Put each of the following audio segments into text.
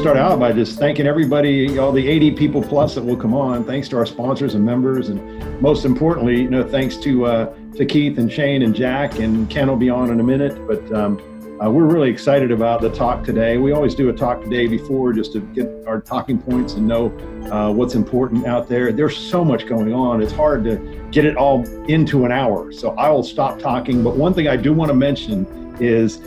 start out by just thanking everybody, all the 80 people plus that will come on. Thanks to our sponsors and members, and most importantly, thanks to Keith and Shane and Jack, and Ken will be on in a minute. But we're really excited about the talk today. We always do a talk today before just to get our talking points and know what's important out there. There's so much going on. It's hard to get it all into an hour. So I will stop talking. But one thing I do want to mention is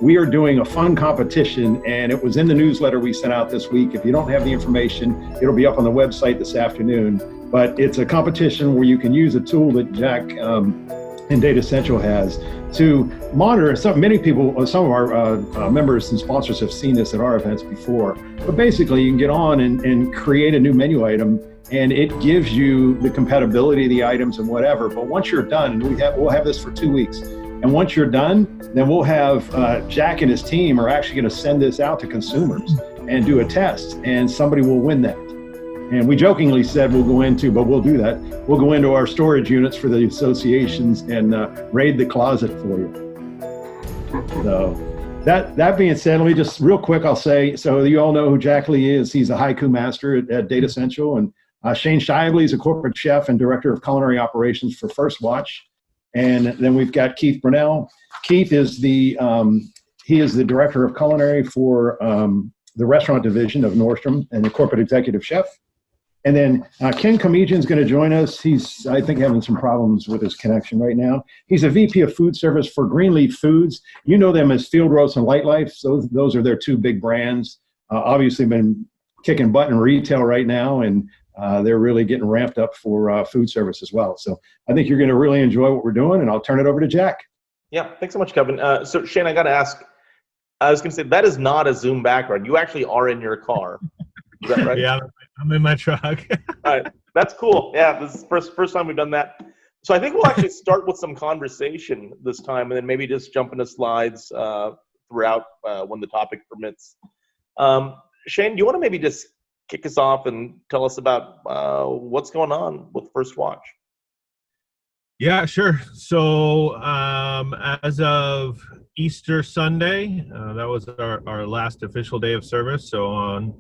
we are doing a fun competition, and it was in the newsletter we sent out this week. If you don't have the information, it'll be up on the website this afternoon. But it's a competition where you can use a tool that Jack and Data Central has to monitor. Many people, some of our members and sponsors have seen this at our events before. But basically, you can get on and create a new menu item, and it gives you the compatibility of the items and whatever. But once you're done, and we'll have this for 2 weeks. And once you're done, then we'll have Jack and his team are actually going to send this out to consumers and do a test, and somebody will win that. And we jokingly said we'll go into, but we'll do that. We'll go into our storage units for the associations and raid the closet for you. So that being said, let me just real quick, I'll say, so you all know who Jack Lee is. He's a haiku master at Data Central, and Shane Shively is a corporate chef and director of culinary operations for First Watch. And then we've got Keith Brunel. Keith is the director of culinary for the restaurant division of Nordstrom and the corporate executive chef. And then Ken Comedian's going to join us. He's, I think, having some problems with his connection right now. He's a VP of food service for Greenleaf Foods. You know them as Field Roast and Light Life. So those are their two big brands. Obviously been kicking butt in retail right now, and they're really getting ramped up for food service as well. So I think you're going to really enjoy what we're doing, and I'll turn it over to Jack. Yeah, thanks so much, Kevin. So Shane, I got to ask, I was going to say, that is not a Zoom background. You actually are in your car. Is that right? Yeah, I'm in my truck. All right, that's cool. Yeah, this is the first time we've done that. So I think we'll actually start with some conversation this time, and then maybe just jump into slides throughout when the topic permits. Shane, do you want to maybe just kick us off and tell us about what's going on with First Watch? Yeah, sure. So as of Easter Sunday, that was our last official day of service. So on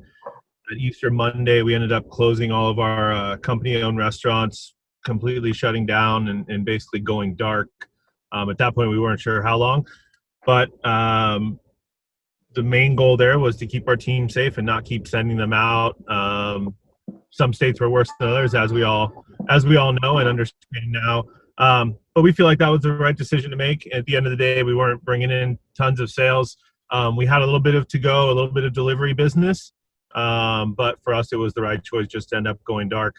Easter Monday, we ended up closing all of our company-owned restaurants, completely shutting down and basically going dark. At that point, we weren't sure how long, but the main goal there was to keep our team safe and not keep sending them out. Some states were worse than others, as we all know and understand now. But we feel like that was the right decision to make. At the end of the day, we weren't bringing in tons of sales. We had a little bit of to-go, a little bit of delivery business. But for us, it was the right choice just to end up going dark.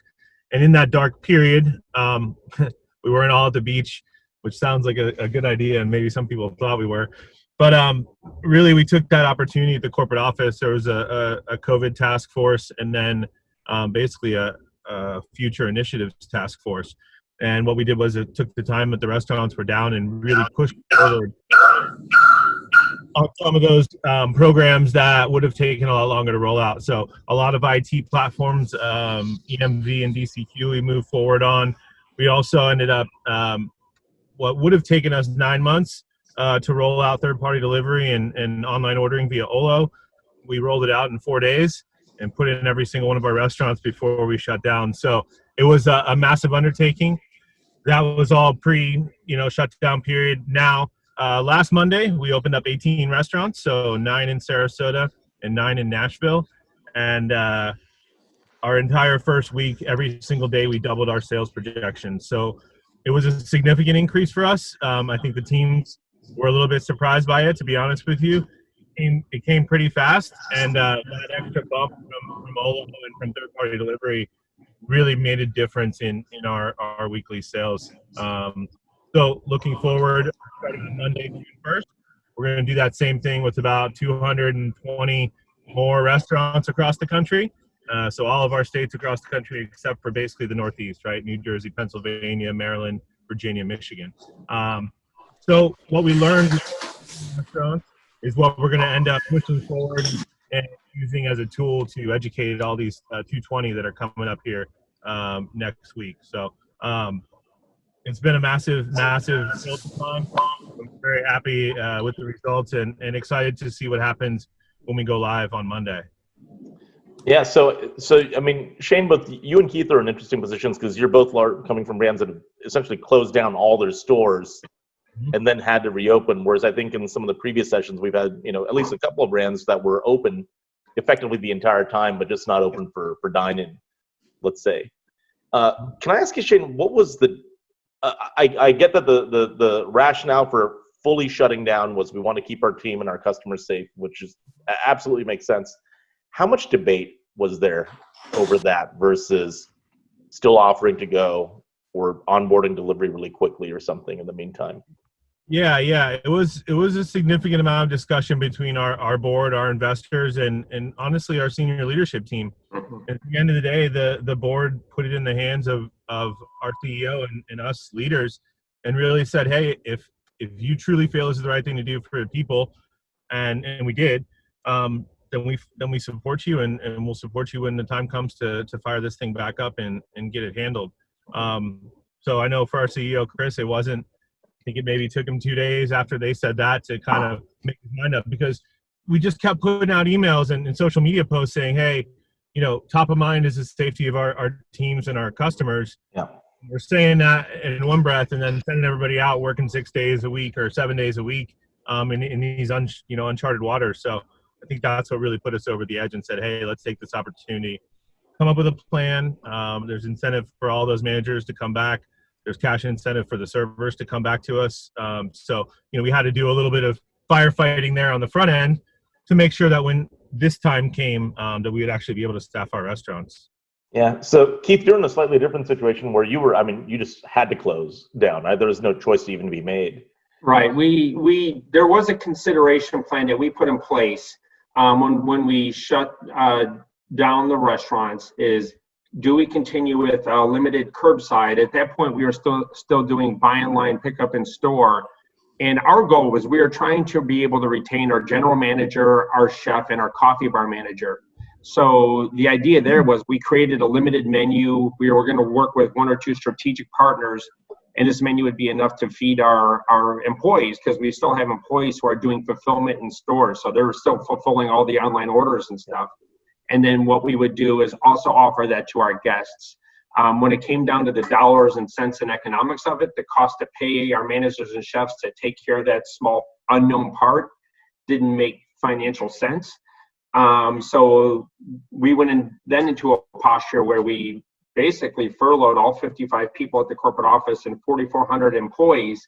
And in that dark period, we weren't all at the beach, which sounds like a good idea, and maybe some people thought we were. But really, we took that opportunity at the corporate office. There was a COVID task force, and then basically a future initiatives task force. And what we did was it took the time that the restaurants were down and really pushed forward on some of those programs that would have taken a lot longer to roll out. So a lot of IT platforms, EMV and DCQ, we moved forward on. We also ended up, what would have taken us 9 months to roll out third-party delivery and online ordering via Olo. We rolled it out in 4 days and put it in every single one of our restaurants before we shut down. So it was a massive undertaking. That was all shutdown period. Now, last Monday, we opened up 18 restaurants, so 9 in Sarasota and 9 in Nashville. And our entire first week, every single day, we doubled our sales projections. So it was a significant increase for us. I think the teams were a little bit surprised by it, to be honest with you. It came pretty fast, and that extra bump from Olo and from third-party delivery really made a difference in our weekly sales. So looking forward, starting on Monday, June 1st, we're going to do that same thing with about 220 more restaurants across the country. So all of our states across the country, except for basically the Northeast, right? New Jersey, Pennsylvania, Maryland, Virginia, Michigan. So what we learned with restaurants is what we're going to end up pushing forward and using as a tool to educate all these 220 that are coming up here next week. So it's been a massive build-a-thon. I'm very happy with the results and excited to see what happens when we go live on Monday. Yeah, so I mean, Shane, both you and Keith are in interesting positions because you're both coming from brands that have essentially closed down all their stores and then had to reopen. Whereas I think in some of the previous sessions we've had, at least a couple of brands that were open effectively the entire time, but just not open for dine-in, let's say. Can I ask you, Shane, what was the? I get that the rationale for fully shutting down was we want to keep our team and our customers safe, which is absolutely makes sense. How much debate was there over that versus still offering to go or onboarding delivery really quickly or something in the meantime? Yeah, it was a significant amount of discussion between our board, our investors, and honestly our senior leadership team. At the end of the day, the board put it in the hands of our CEO and us leaders, and really said, hey, if you truly feel this is the right thing to do for people, and we did, then we support you, and we'll support you when the time comes to fire this thing back up and get it handled. So I know for our CEO Chris, it wasn't. I think it maybe took him 2 days after they said that to kind of make his mind up, because we just kept putting out emails and social media posts saying, hey, top of mind is the safety of our teams and our customers. Yeah. We're saying that in one breath and then sending everybody out working 6 days a week or 7 days a week in these uncharted waters. So I think that's what really put us over the edge and said, hey, let's take this opportunity, come up with a plan. There's incentive for all those managers to come back. There's cash incentive for the servers to come back to us. So we had to do a little bit of firefighting there on the front end to make sure that when this time came, that we would actually be able to staff our restaurants. Yeah. So Keith, you're in a slightly different situation where you just had to close down. Right? There was no choice to even be made. Right. There was a consideration plan that we put in place when we shut down the restaurants. Is do we continue with limited curbside? At that point, we were still doing buy online, pick up in store. And our goal was we were trying to be able to retain our general manager, our chef, and our coffee bar manager. So the idea there was we created a limited menu. We were going to work with 1 or 2 strategic partners, and this menu would be enough to feed our employees, because we still have employees who are doing fulfillment in stores. So they're still fulfilling all the online orders and stuff. And then what we would do is also offer that to our guests. When it came down to the dollars and cents and economics of it, the cost to pay our managers and chefs to take care of that small unknown part didn't make financial sense. So we went into a posture where we basically furloughed all 55 people at the corporate office and 4,400 employees.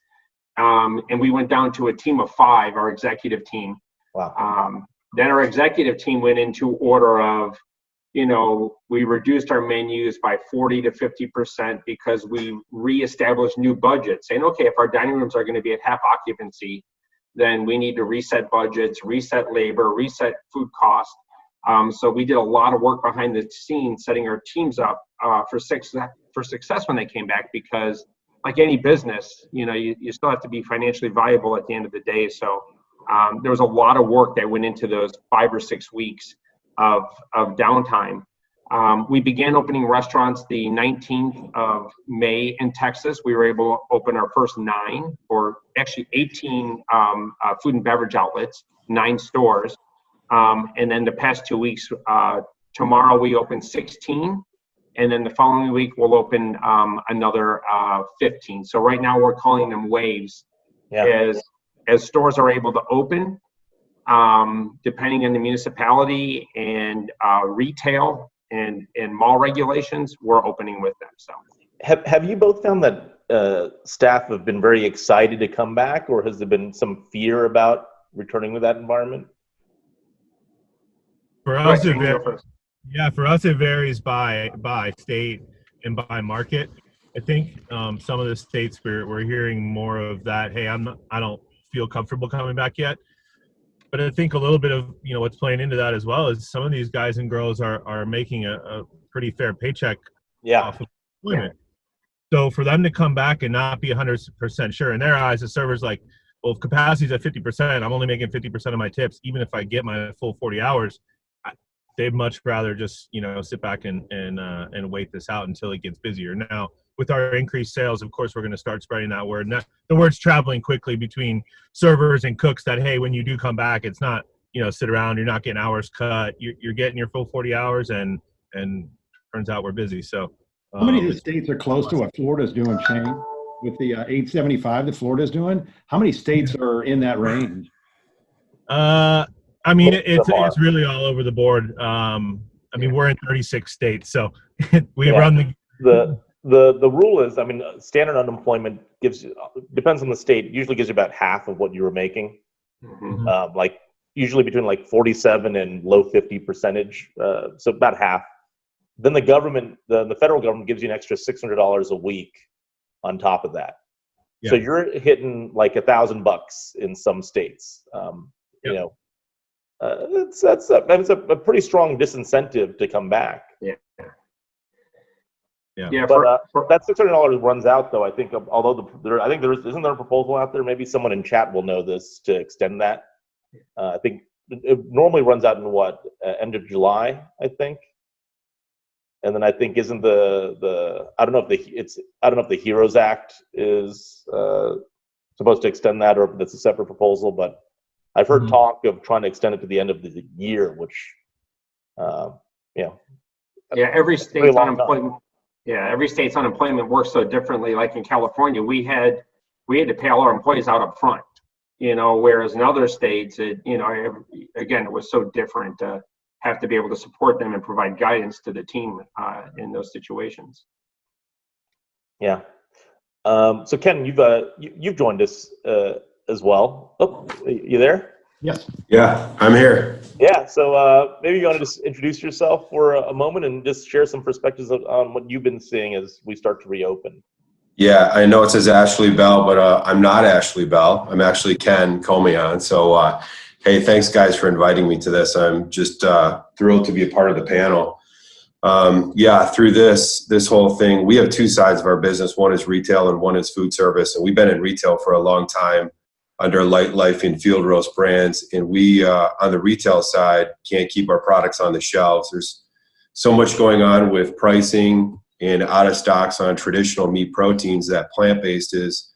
And we went down to a team of 5, our executive team. Wow. Then our executive team went into order of, we reduced our menus by 40 to 50% because we reestablished new budgets, saying, okay, if our dining rooms are going to be at half occupancy, then we need to reset budgets, reset labor, reset food costs. So we did a lot of work behind the scenes, setting our teams up for success when they came back, because like any business, you still have to be financially viable at the end of the day. So there was a lot of work that went into those 5 or 6 weeks of downtime. We began opening restaurants the 19th of May in Texas. We were able to open our first 9, or actually 18 food and beverage outlets, 9 stores. And then the past 2 weeks, tomorrow we open 16. And then the following week we'll open another 15. So right now we're calling them waves. Yeah. As stores are able to open, depending on the municipality and retail and mall regulations, we're opening with them. So have you both found that staff have been very excited to come back, or has there been some fear about returning to that environment? For us, it varies by state and by market. I think some of the states we're hearing more of that. Hey, I don't feel comfortable coming back yet. But I think a little bit of what's playing into that as well is some of these guys and girls are making a pretty fair paycheck off of employment. Yeah. So for them to come back and not be 100% sure, in their eyes, the server's like, well, if capacity's at 50%, I'm only making 50% of my tips, even if I get my full 40 hours. They'd much rather just sit back and wait this out until it gets busier. Now, with our increased sales, of course, we're going to start spreading that word. And the word's traveling quickly between servers and cooks that, hey, when you do come back, it's not sit around. You're not getting hours cut. You're getting your full 40 hours, and turns out we're busy. So how many of the states are close to what Florida's doing, Shane, with the 875 that Florida's doing? How many states are in that range? I mean, it's really all over the board. I mean, we're in 36 states, so we run the rule is, I mean, standard unemployment depends on the state, usually gives you about half of what you were making. Mhm. Like usually between like 47 and low 50%, so about half. Then the government, the federal government gives you an extra $600 a week on top of that. So you're hitting like $1,000 in some states. You know, that's a pretty strong disincentive to come back. Yeah. But that $600 runs out, though. I think, although isn't there a proposal out there? Maybe someone in chat will know this, to extend that. I think it normally runs out in end of July, I think. And then I think isn't I don't know if the Heroes Act is supposed to extend that, or if that's a separate proposal. But I've heard talk of trying to extend it to the end of the year, which every state's unemployment. Yeah, every state's unemployment works so differently. Like in California, we had to pay all our employees out up front, whereas in other states, again, it was so different to have to be able to support them and provide guidance to the team in those situations. Yeah. So Ken, you've joined us as well. Oh, you there? Yes. Yeah, I'm here. Yeah, so maybe you want to just introduce yourself for a moment and just share some perspectives on what you've been seeing as we start to reopen. Yeah, I know it says Ashley Bell, but I'm not Ashley Bell. I'm actually Ken Comion. So, hey, thanks guys for inviting me to this. I'm just thrilled to be a part of the panel. Through this whole thing, we have two sides of our business. One is retail and one is food service. And we've been in retail for a long time under Light Life and Field Roast brands. And we, on the retail side, can't keep our products on the shelves. There's so much going on with pricing and out of stocks on traditional meat proteins that plant-based is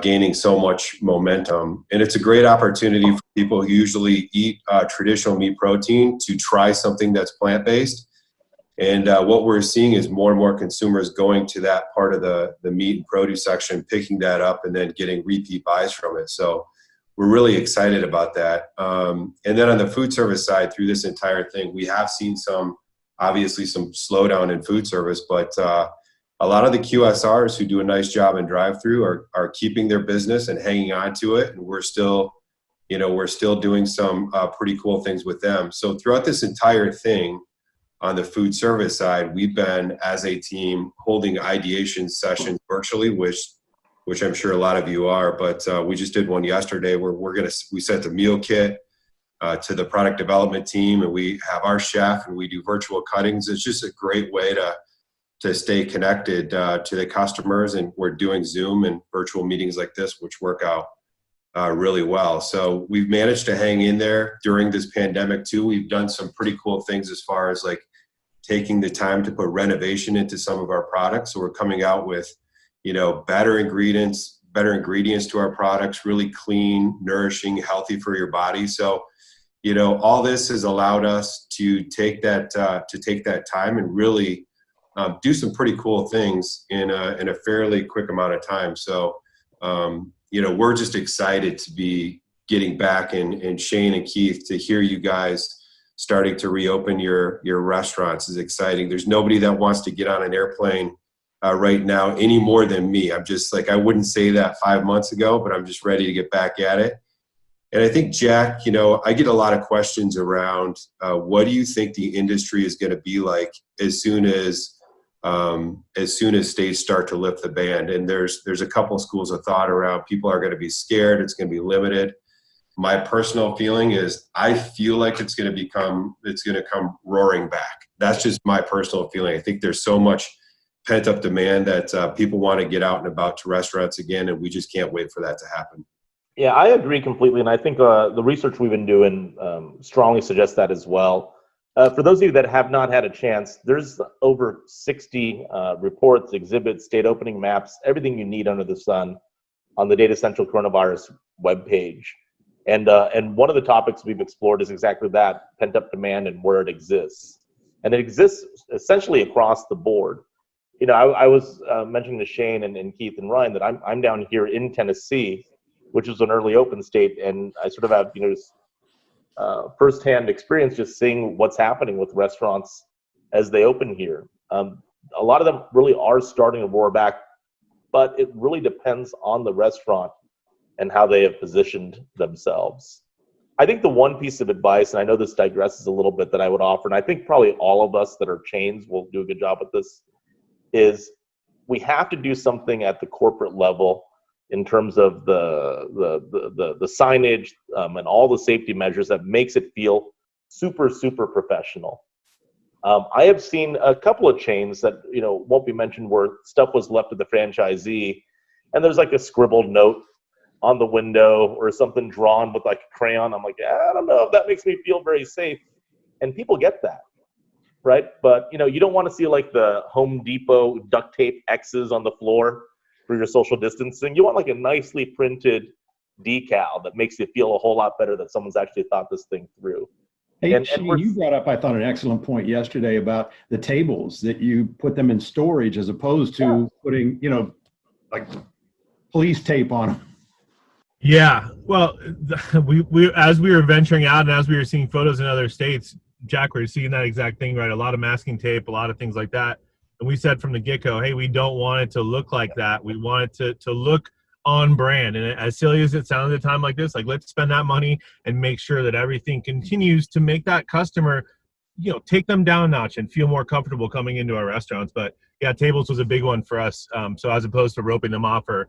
gaining so much momentum. And it's a great opportunity for people who usually eat traditional meat protein to try something that's plant-based. And what we're seeing is more and more consumers going to that part of the meat and produce section, picking that up and then getting repeat buys from it. So we're really excited about that. And then on the food service side, through this entire thing, we have seen obviously some slowdown in food service, but a lot of the QSRs who do a nice job in drive-through are keeping their business and hanging on to it. And we're still doing some pretty cool things with them. So throughout this entire thing, on the food service side, we've been, as a team, holding ideation sessions virtually, which I'm sure a lot of you are, but we just did one yesterday where we sent a meal kit to the product development team, and we have our chef and we do virtual cuttings. It's just a great way to stay connected to the customers, and we're doing Zoom and virtual meetings like this, which work out really well. So we've managed to hang in there during this pandemic too. We've done some pretty cool things as far as like taking the time to put renovation into some of our products. So we're coming out with, better ingredients to our products, really clean, nourishing, healthy for your body. So, all this has allowed us to take that time and really do some pretty cool things in a fairly quick amount of time. So, we're just excited to be getting back, and Shane and Keith, to hear you guys starting to reopen your restaurants is exciting. There's nobody that wants to get on an airplane right now any more than me. I'm just like, I wouldn't say that 5 months ago, but I'm just ready to get back at it. And I think, Jack, I get a lot of questions around what do you think the industry is going to be like as soon as states start to lift the ban. And there's a couple schools of thought around people are going to be scared. It's going to be limited. My personal feeling is I feel like it's going to come roaring back. That's just my personal feeling. I think there's so much pent up demand that people want to get out and about to restaurants again, and we just can't wait for that to happen. Yeah, I agree completely. And I think the research we've been doing strongly suggests that as well. For those of you that have not had a chance, there's over 60 reports, exhibits, state opening maps, everything you need under the sun on the Data Central Coronavirus webpage. And one of the topics we've explored is exactly that, pent up demand and where it exists. And it exists essentially across the board. You know, I was mentioning to Shane and Keith and Ryan that I'm down here in Tennessee, which is an early open state, and I sort of have, you know, firsthand experience just seeing what's happening with restaurants as they open here. A lot of them really are starting to roar back, but it really depends on the restaurant and how they have positioned themselves. I think the one piece of advice, and I know this digresses a little bit, that I would offer, and I think probably all of us that are chains will do a good job with this, is we have to do something at the corporate level in terms of the signage and all the safety measures that makes it feel super, super professional. I have seen a couple of chains that, you know, won't be mentioned, where stuff was left to the franchisee and there's like a scribbled note on the window or something drawn with like a crayon. I'm like, I don't know if that makes me feel very safe. And people get that, right? But, you know, you don't want to see like the Home Depot duct tape X's on the floor for your social distancing. You want like a nicely printed decal that makes you feel a whole lot better that someone's actually thought this thing through. Hey, Shane, you brought up, I thought, an excellent point yesterday about the tables, that you put them in storage as opposed to putting, you know, like police tape on them. Yeah, well, we as we were venturing out and as we were seeing photos in other states, Jack, we're seeing that exact thing, right? A lot of masking tape, a lot of things like that. And we said from the get-go, hey, we don't want it to look like that. We want it to look on brand. And as silly as it sounds at a time like this, like, let's spend that money and make sure that everything continues to make that customer, you know, take them down a notch and feel more comfortable coming into our restaurants. But yeah, tables was a big one for us. So as opposed to roping them off, or,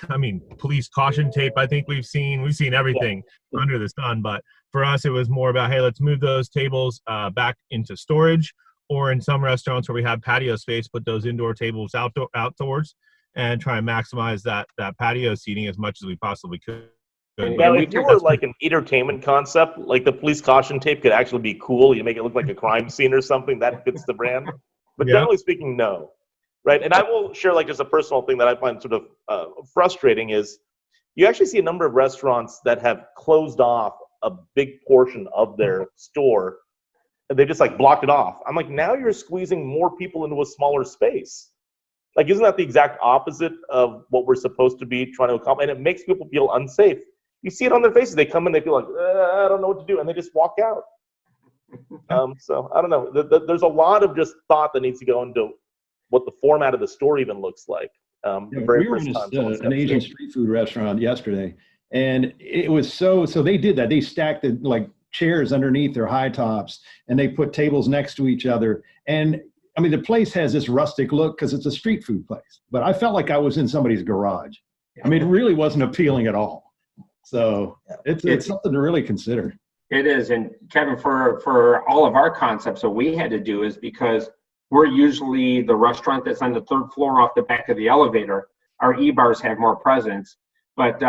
I mean, police caution tape, I think we've seen everything under the sun. But for us, it was more about, hey, let's move those tables back into storage, or in some restaurants where we have patio space, put those indoor tables outdoors and try and maximize that patio seating as much as we possibly could. Now, if you were like an entertainment concept, like the police caution tape could actually be cool. You make it look like a crime scene or something, that fits the brand. But generally speaking, no. Right. And I will share like just a personal thing that I find sort of frustrating is you actually see a number of restaurants that have closed off a big portion of their store, and they just like blocked it off. I'm like, now you're squeezing more people into a smaller space. Like, isn't that the exact opposite of what we're supposed to be trying to accomplish? And it makes people feel unsafe. You see it on their faces. They come in, they feel like, I don't know what to do, and they just walk out. So I don't know. There's a lot of just thought that needs to go into what the format of the store even looks like. We were in an Asian street food restaurant yesterday, and it was so they did that. They stacked the like chairs underneath their high tops, and they put tables next to each other. And I mean, the place has this rustic look because it's a street food place, but I felt like I was in somebody's garage. I mean, it really wasn't appealing at all. So it's something to really consider. It is. And Kevin, for all of our concepts, what we had to do is, because we're usually the restaurant that's on the third floor off the back of the elevator, our E-bars have more presence. But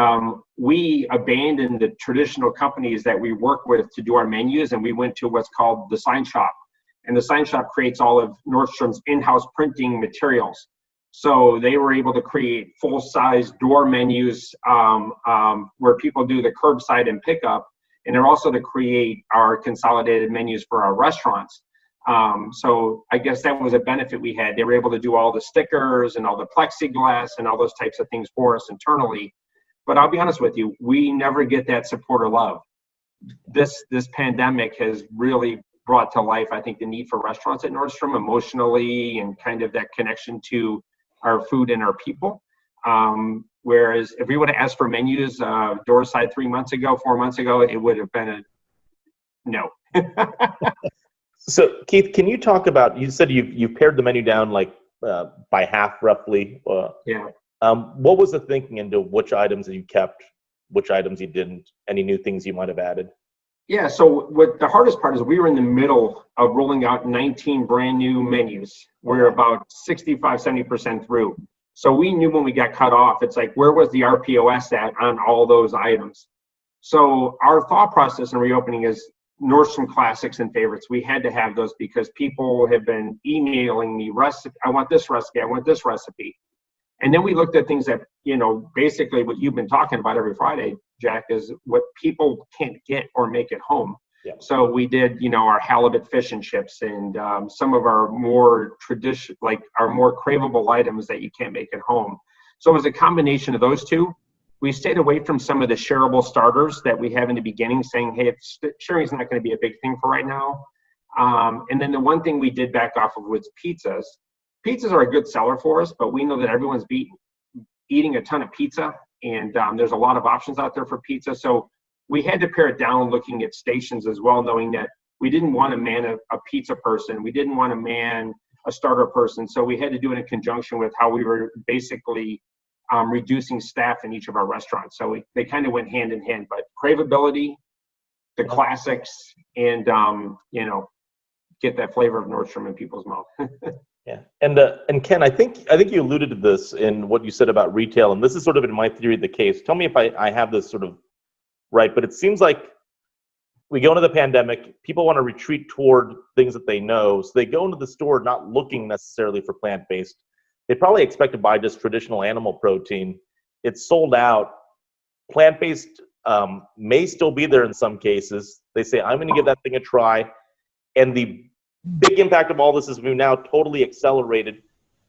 we abandoned the traditional companies that we work with to do our menus, and we went to what's called the Sign Shop. And the Sign Shop creates all of Nordstrom's in-house printing materials. So they were able to create full-size door menus where people do the curbside and pickup. And they're also to create our consolidated menus for our restaurants. So I guess that was a benefit we had. They were able to do all the stickers and all the plexiglass and all those types of things for us internally. But I'll be honest with you, we never get that support or love. This pandemic has really brought to life, I think, the need for restaurants at Nordstrom emotionally, and kind of that connection to our food and our people. Whereas if we would have asked for menus door side 3 months ago, 4 months ago, it would have been a no. So Keith, can you talk about, you said you pared the menu down like by half roughly. Yeah. What was the thinking into which items that you kept, which items you didn't, any new things you might have added? Yeah, so what the hardest part is, we were in the middle of rolling out 19 brand new menus. We're about 65, 70% through. So we knew when we got cut off, it's like, where was the RPOS at on all those items? So our thought process in reopening is Nordstrom classics and favorites. We had to have those because people have been emailing me, recipe, I want this recipe, I want this recipe. And then we looked at things that, basically what you've been talking about every Friday, Jack, is what people can't get or make at home. Yeah. So we did, our halibut fish and chips and some of our more traditional, like our more craveable items that you can't make at home. So it was a combination of those two. We stayed away from some of the shareable starters that we have in the beginning, saying, hey, sharing is not going to be a big thing for right now. And then the one thing we did back off of was pizzas. Pizzas are a good seller for us, but we know that everyone's eating a ton of pizza, and there's a lot of options out there for pizza. So we had to pare it down, looking at stations as well, knowing that we didn't want to man a pizza person. We didn't want to man a starter person. So we had to do it in conjunction with how we were basically reducing staff in each of our restaurants. So they kind of went hand in hand, but craveability, the classics, and, get that flavor of Nordstrom in people's mouth. Yeah, and Ken, I think you alluded to this in what you said about retail, and this is sort of in my theory of the case. Tell me if I have this sort of right, but it seems like we go into the pandemic, people want to retreat toward things that they know, so they go into the store not looking necessarily for plant-based. They probably expect to buy just traditional animal protein. It's sold out. Plant-based may still be there in some cases. They say, I'm going to give that thing a try, and the big impact of all this is we've now totally accelerated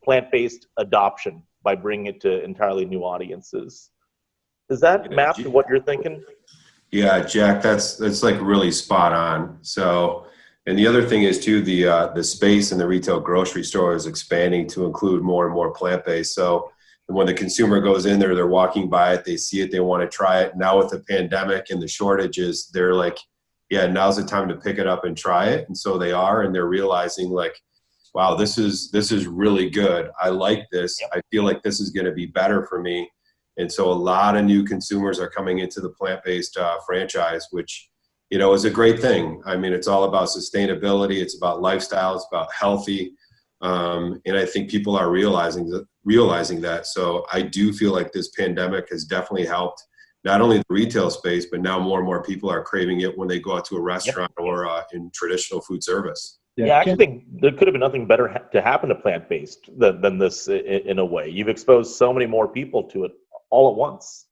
plant-based adoption by bringing it to entirely new audiences. Does that map to what you're thinking? Yeah, Jack, that's like really spot on. So, and the other thing is too, the space in the retail grocery store is expanding to include more and more plant-based. So when the consumer goes in there, they're walking by it, they see it, they want to try it. Now with the pandemic and the shortages, they're like, yeah, now's the time to pick it up and try it. And so they are, and they're realizing like, wow, this is really good. I like this. Yep. I feel like this is going to be better for me. And so a lot of new consumers are coming into the plant-based franchise, which, is a great thing. I mean, it's all about sustainability. It's about lifestyle. It's about healthy. And I think people are realizing that. So I do feel like this pandemic has definitely helped not only the retail space, but now more and more people are craving it when they go out to a restaurant or in traditional food service. Yeah, I actually think there could have been nothing better to happen to plant-based than this in a way. You've exposed so many more people to it all at once.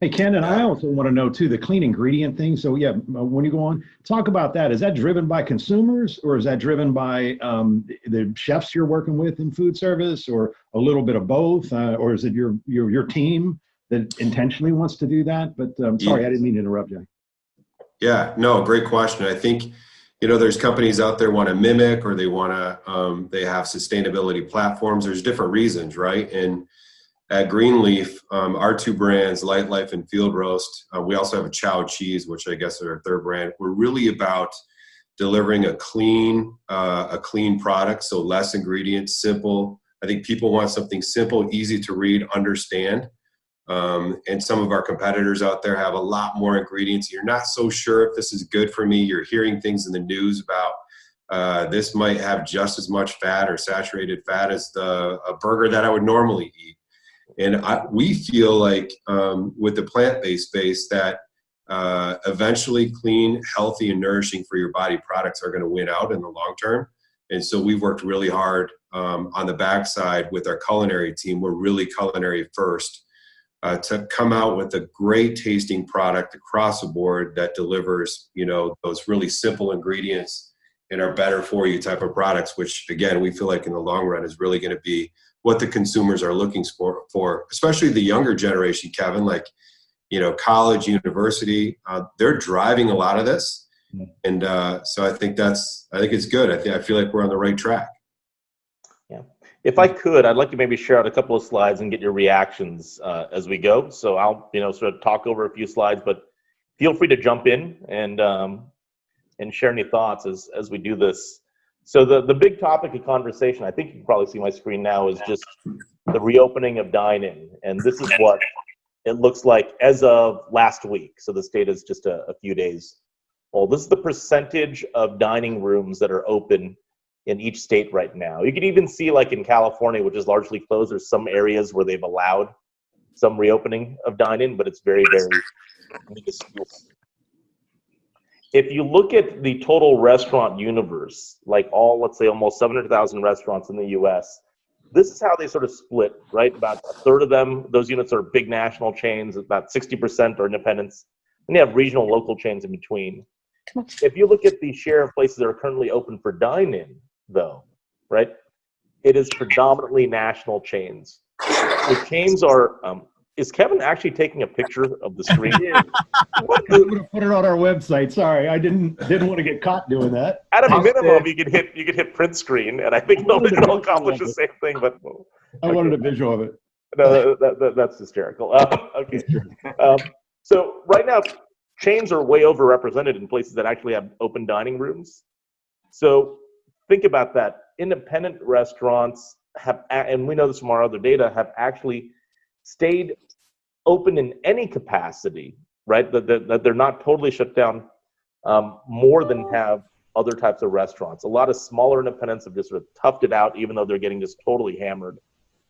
Hey, Ken, and I also want to know too, the clean ingredient thing. So yeah, when you go on, talk about that. Is that driven by consumers, or is that driven by the chefs you're working with in food service, or a little bit of both? Or is it your team that intentionally wants to do that? But sorry, I didn't mean to interrupt you. Yeah, no, great question. I think, there's companies out there want to mimic, or they want to, they have sustainability platforms. There's different reasons, right? And at Greenleaf, our two brands, Light Life and Field Roast, we also have a Chow Cheese, which I guess is our third brand. We're really about delivering a clean product, so less ingredients, simple. I think people want something simple, easy to read, understand. And some of our competitors out there have a lot more ingredients. You're not so sure if this is good for me. You're hearing things in the news about this might have just as much fat or saturated fat as a burger that I would normally eat. And we feel like with the plant-based space that eventually clean, healthy, and nourishing for your body products are going to win out in the long term. And so we've worked really hard on the backside with our culinary team. We're really culinary first to come out with a great tasting product across the board that delivers, those really simple ingredients and are better for you type of products, which again, we feel like in the long run is really going to be what the consumers are looking for, especially the younger generation, Kevin, like, college, university, they're driving a lot of this. And so I think it's good. I feel like we're on the right track. Yeah. If I could, I'd like to maybe share out a couple of slides and get your reactions as we go. So I'll, sort of talk over a few slides, but feel free to jump in and share any thoughts as we do this. So the big topic of conversation, I think you can probably see my screen now, is just the reopening of dine-in. And this is what it looks like as of last week. So this data is just a few days old. This is the percentage of dining rooms that are open in each state right now. You can even see, like in California, which is largely closed, there's some areas where they've allowed some reopening of dine-in, but it's very, very minuscule. If you look at the total restaurant universe, like let's say almost 700,000 restaurants in the US, this is how they sort of split, right? About a third of them, those units are big national chains, about 60% are independents, and you have regional, local chains in between. If you look at the share of places that are currently open for dine-in, though, right, it is predominantly national chains. The chains are, is Kevin actually taking a picture of the screen? I'm going to put it on our website. Sorry, I didn't want to get caught doing that. At a minimum, you could hit print screen, and I think it'll accomplish the same thing. But I wanted a visual of it. No, that's hysterical. Okay. So right now, chains are way overrepresented in places that actually have open dining rooms. So think about that. Independent restaurants have, and we know this from our other data, have actually stayed open in any capacity, right? That they're not totally shut down more than have other types of restaurants. A lot of smaller independents have just sort of toughed it out, even though they're getting just totally hammered.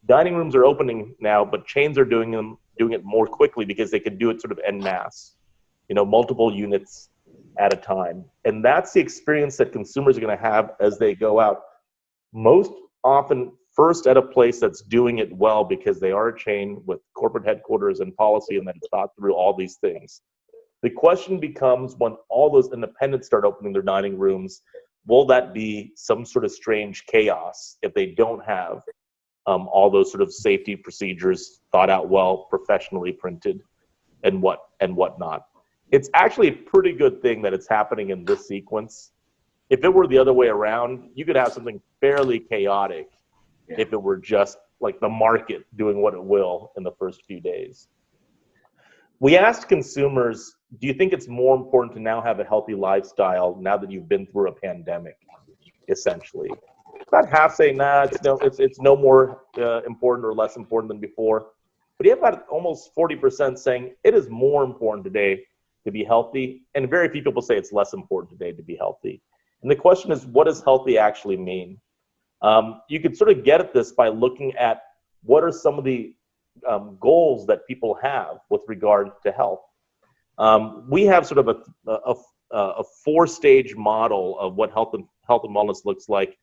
Dining rooms are opening now, but chains are doing it more quickly because they can do it sort of en masse, multiple units at a time. And that's the experience that consumers are going to have as they go out. Most often first at a place that's doing it well because they are a chain with corporate headquarters and policy and that it's thought through all these things. The question becomes when all those independents start opening their dining rooms, will that be some sort of strange chaos if they don't have all those sort of safety procedures thought out well, professionally printed, and whatnot. It's actually a pretty good thing that it's happening in this sequence. If it were the other way around, you could have something fairly chaotic if it were just like the market doing what it will in the first few days. We asked consumers, do you think it's more important to now have a healthy lifestyle now that you've been through a pandemic, essentially? About half saying, nah, it's no more important or less important than before. But you have about almost 40% saying it is more important today to be healthy, and very few people say it's less important today to be healthy. And the question is, what does healthy actually mean? You could sort of get at this by looking at what are some of the goals that people have with regard to health. We have sort of a four-stage model of what health and wellness looks like.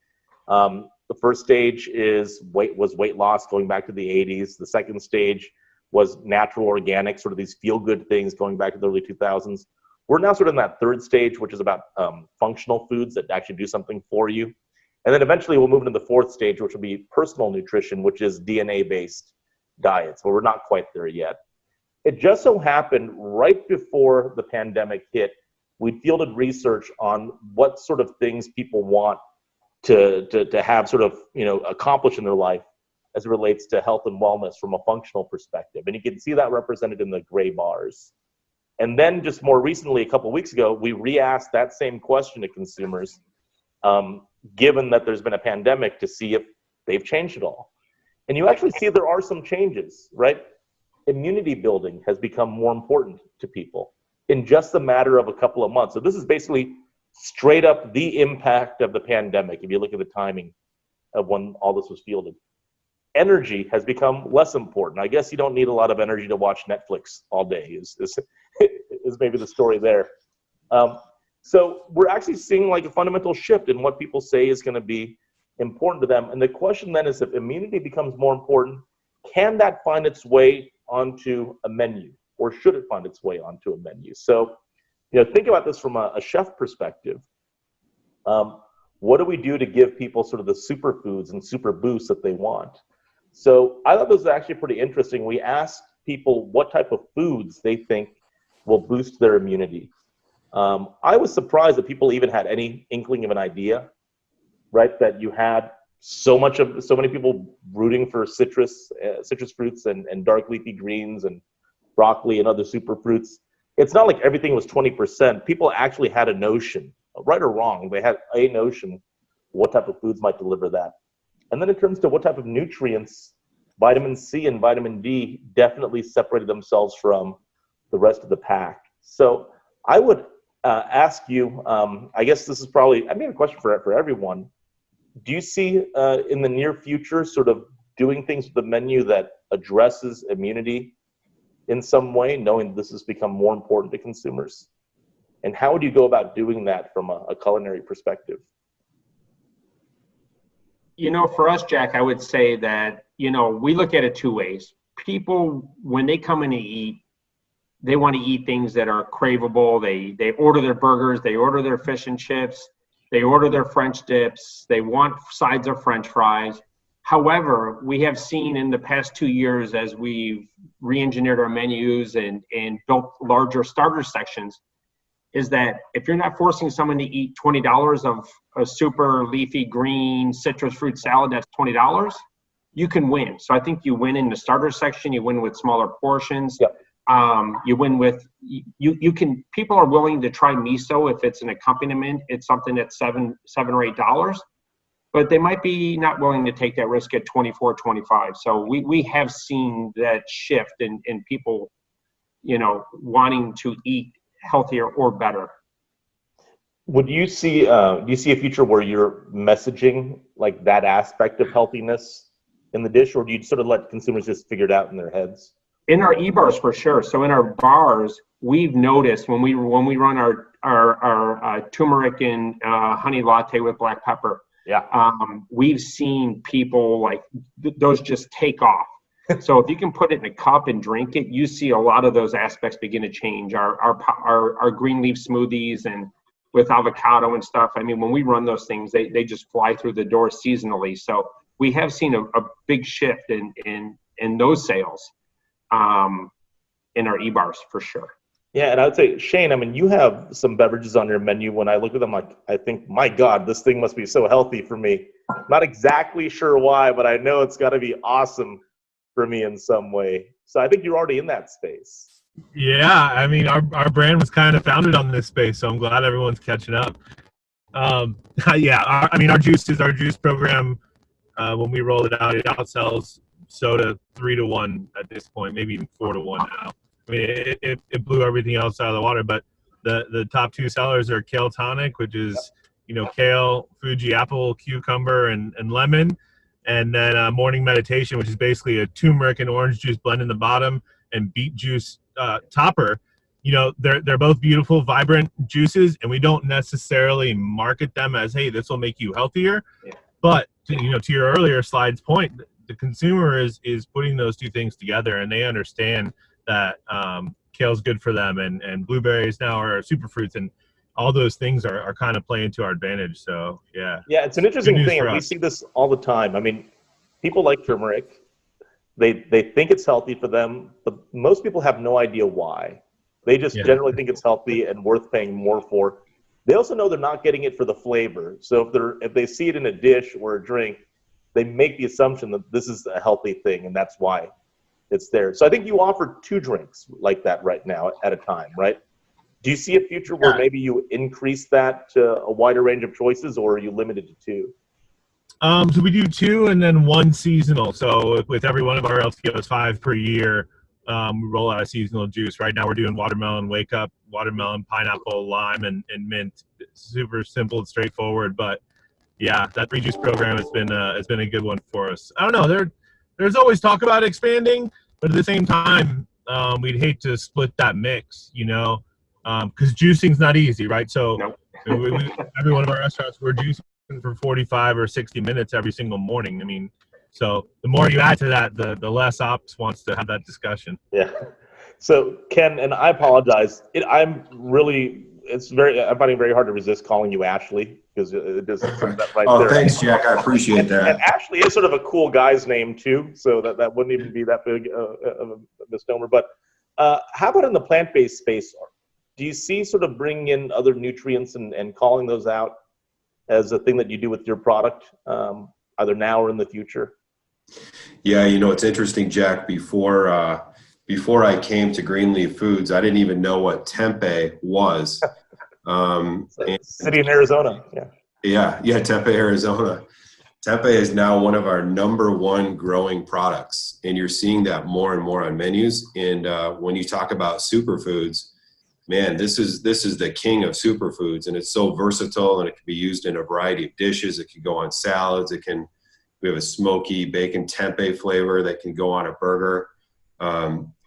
The first stage was weight loss going back to the 80s. The second stage was natural, organic, sort of these feel-good things going back to the early 2000s. We're now sort of in that third stage, which is about functional foods that actually do something for you. And then eventually we'll move into the fourth stage, which will be personal nutrition, which is DNA-based diets, but we're not quite there yet. It just so happened right before the pandemic hit, we fielded research on what sort of things people want to have sort of, accomplish in their life as it relates to health and wellness from a functional perspective. And you can see that represented in the gray bars. And then just more recently, a couple of weeks ago, we re-asked that same question to consumers, given that there's been a pandemic, to see if they've changed at all. And you actually see there are some changes, right? Immunity building has become more important to people in just a matter of a couple of months. So this is basically straight up the impact of the pandemic, if you look at the timing of when all this was fielded. Energy has become less important. I guess you don't need a lot of energy to watch Netflix all day, is maybe the story there. So we're actually seeing like a fundamental shift in what people say is going to be important to them. And the question then is, if immunity becomes more important, can that find its way onto a menu, or should it find its way onto a menu? So, think about this from a chef perspective. What do we do to give people sort of the superfoods and super boosts that they want? So I thought this was actually pretty interesting. We asked people what type of foods they think will boost their immunity. I was surprised that people even had any inkling of an idea, right? That you had so many people rooting for citrus fruits and dark leafy greens and broccoli and other super fruits. It's not like everything was 20%. People actually had a notion, right or wrong, they had a notion what type of foods might deliver that. And then in terms of what type of nutrients, vitamin C and vitamin D definitely separated themselves from the rest of the pack. So I would ask you, I guess this is probably, a question for everyone. Do you see in the near future sort of doing things with the menu that addresses immunity in some way, knowing this has become more important to consumers? And how would you go about doing that from a culinary perspective? For us, Jack, I would say that, we look at it two ways. People, when they come in to eat, they want to eat things that are craveable. They order their burgers, they order their fish and chips, they order their French dips, they want sides of French fries. However, we have seen in the past 2 years, as we've re-engineered our menus and built larger starter sections, is that if you're not forcing someone to eat $20 of a super leafy green citrus fruit salad, that's $20, you can win. So I think you win in the starter section, you win with smaller portions. Yep. You win with, people are willing to try miso if it's an accompaniment. It's something that's $7 or $8, but they might be not willing to take that risk at $24, $25. So we have seen that shift in people, wanting to eat healthier or better. Would you see, do you see a future where you're messaging like that aspect of healthiness in the dish, or do you sort of let consumers just figure it out in their heads? In our e-bars, for sure. So in our bars, we've noticed when we run our turmeric and honey latte with black pepper, we've seen people like those just take off. So if you can put it in a cup and drink it, you see a lot of those aspects begin to change. Our green leaf smoothies and with avocado and stuff. I mean, when we run those things, they just fly through the door seasonally. So we have seen a big shift in those sales in our e-bars for sure. Yeah, and I would say, Shane, I mean, you have some beverages on your menu. When I look at them, like, I think, my God, this thing must be so healthy for me. Not exactly sure why, but I know it's got to be awesome for me in some way. So I think you're already in that space. Yeah, I mean, our brand was kind of founded on this space, so I'm glad everyone's catching up. Our juice program, when we roll it out, it outsells soda 3-1 at this point, maybe even 4-1 now. I mean, it blew everything else out of the water, but the top two sellers are Kale Tonic, which is, kale, Fuji apple, cucumber, and lemon. And then Morning Meditation, which is basically a turmeric and orange juice blend in the bottom and beet juice topper. They're both beautiful, vibrant juices, and we don't necessarily market them as, hey, this will make you healthier. Yeah. But, to your earlier slide's point, the consumer is putting those two things together, and they understand that kale's good for them, and blueberries now are superfruits, and all those things are kind of playing to our advantage. So yeah, it's an interesting thing. We see this all the time. I mean, people like turmeric, they think it's healthy for them, but most people have no idea why. They just generally think it's healthy and worth paying more for. They also know they're not getting it for the flavor. So if they see it in a dish or a drink, they make the assumption that this is a healthy thing, and that's why it's there. So I think you offer 2 drinks like that right now at a time, right? Do you see a future where maybe you increase that to a wider range of choices, or are you limited to 2? So we do 2 and then 1 seasonal. So with every one of our LTOs, 5 per year, we roll out a seasonal juice. Right now we're doing watermelon wake up, watermelon, pineapple, lime, and mint. Super simple and straightforward, but yeah, that 3 juice program has been a good one for us. I don't know, there's always talk about expanding, but at the same time, we'd hate to split that mix, because juicing's not easy, right? So every one of our restaurants, we're juicing for 45 or 60 minutes every single morning. I mean, so the more you add to that, the less ops wants to have that discussion. Yeah. So Ken, and I apologize, I'm finding it very hard to resist calling you Ashley, because it just that right there. Thanks, Jack. I appreciate that. And Ashley is sort of a cool guy's name too, so that wouldn't even be that big of a misnomer. But how about in the plant-based space? Do you see sort of bringing in other nutrients and calling those out as a thing that you do with your product, either now or in the future? Yeah, it's interesting, Jack. Before I came to Greenleaf Foods, I didn't even know what tempeh was. City in Arizona. Yeah, Tempe, Arizona. Tempeh is now one of our #1 growing products, and you're seeing that more and more on menus. And when you talk about superfoods, man, this is the king of superfoods, and it's so versatile, and it can be used in a variety of dishes. It can go on salads. We have a smoky bacon tempeh flavor that can go on a burger.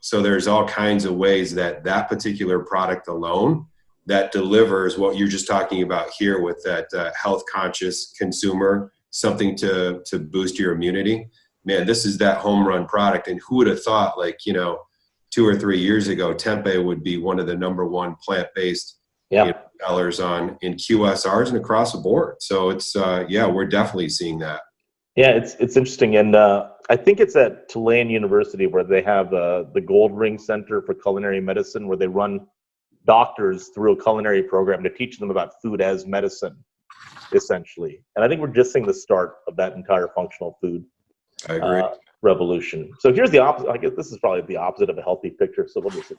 So there's all kinds of ways that particular product alone that delivers what you're just talking about here with that health conscious consumer something to boost your immunity, man, this is that home run product. And who would have thought, like, 2 or 3 years ago, tempeh would be one of the #1 plant-based sellers in QSRs and across the board. So it's, we're definitely seeing that. Yeah, it's interesting. And I think it's at Tulane University where they have the Gold Ring Center for Culinary Medicine, where they run doctors through a culinary program to teach them about food as medicine, essentially. And I think we're just seeing the start of that entire functional food I agree. Revolution. So here's the opposite. I guess this is probably the opposite of a healthy picture, so we'll just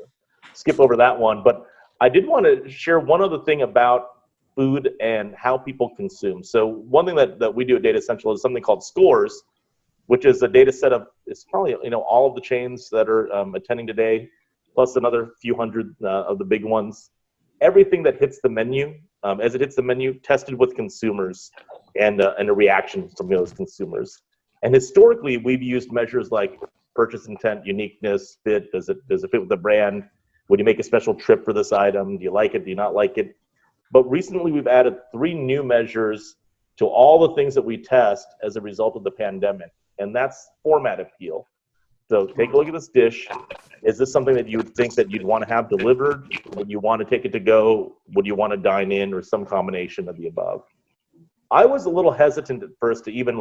skip over that one. But I did want to share one other thing about food and how people consume. So one thing that we do at Data Central is something called Scores, which is a data set of, it's probably all of the chains that are attending today, plus another few hundred of the big ones. Everything that hits the menu, as it hits the menu, tested with consumers and a reaction from those consumers. And historically, we've used measures like purchase intent, uniqueness, fit. Does it fit with the brand? Would you make a special trip for this item? Do you like it? Do you not like it? But recently, we've added 3 new measures to all the things that we test as a result of the pandemic, and that's format appeal. So take a look at this dish. Is this something that you would think that you'd want to have delivered? Would you want to take it to go? Would you want to dine in, or some combination of the above? I was a little hesitant at first to even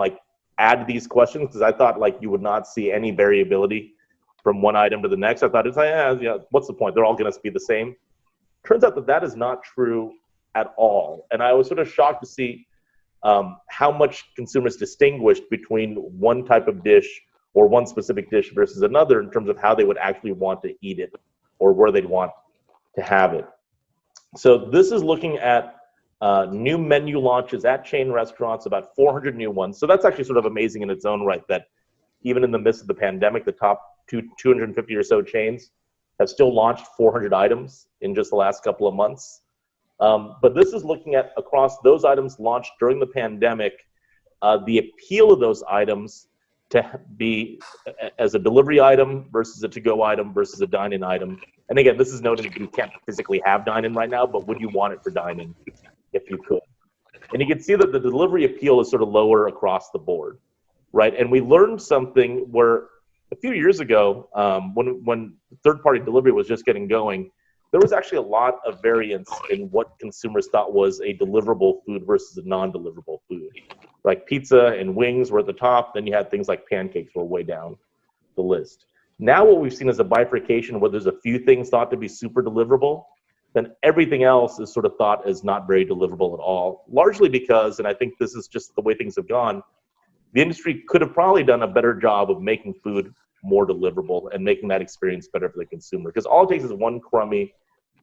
add these questions, because I thought you would not see any variability from one item to the next. I thought, what's the point? They're all going to be the same. Turns out that is not true at all. And I was sort of shocked to see how much consumers distinguished between one type of dish or one specific dish versus another in terms of how they would actually want to eat it or where they'd want to have it. So this is looking at new menu launches at chain restaurants, about 400 new ones. So that's actually sort of amazing in its own right, that even in the midst of the pandemic, the top 250 or so chains have still launched 400 items in just the last couple of months. But this is looking at, across those items launched during the pandemic, the appeal of those items to be as a delivery item versus a to-go item versus a dine-in item. And again, this is noted that you can't physically have dine-in right now, but would you want it for dine-in if you could? And you can see that the delivery appeal is sort of lower across the board, right? And we learned something where a few years ago, when third-party delivery was just getting going, there was actually a lot of variance in what consumers thought was a deliverable food versus a non-deliverable food. Like pizza and wings were at the top, then you had things like pancakes were way down the list. Now what we've seen is a bifurcation where there's a few things thought to be super deliverable, then everything else is sort of thought as not very deliverable at all, largely because, and I think this is just the way things have gone, the industry could have probably done a better job of making food more deliverable and making that experience better for the consumer. Because all it takes is one crummy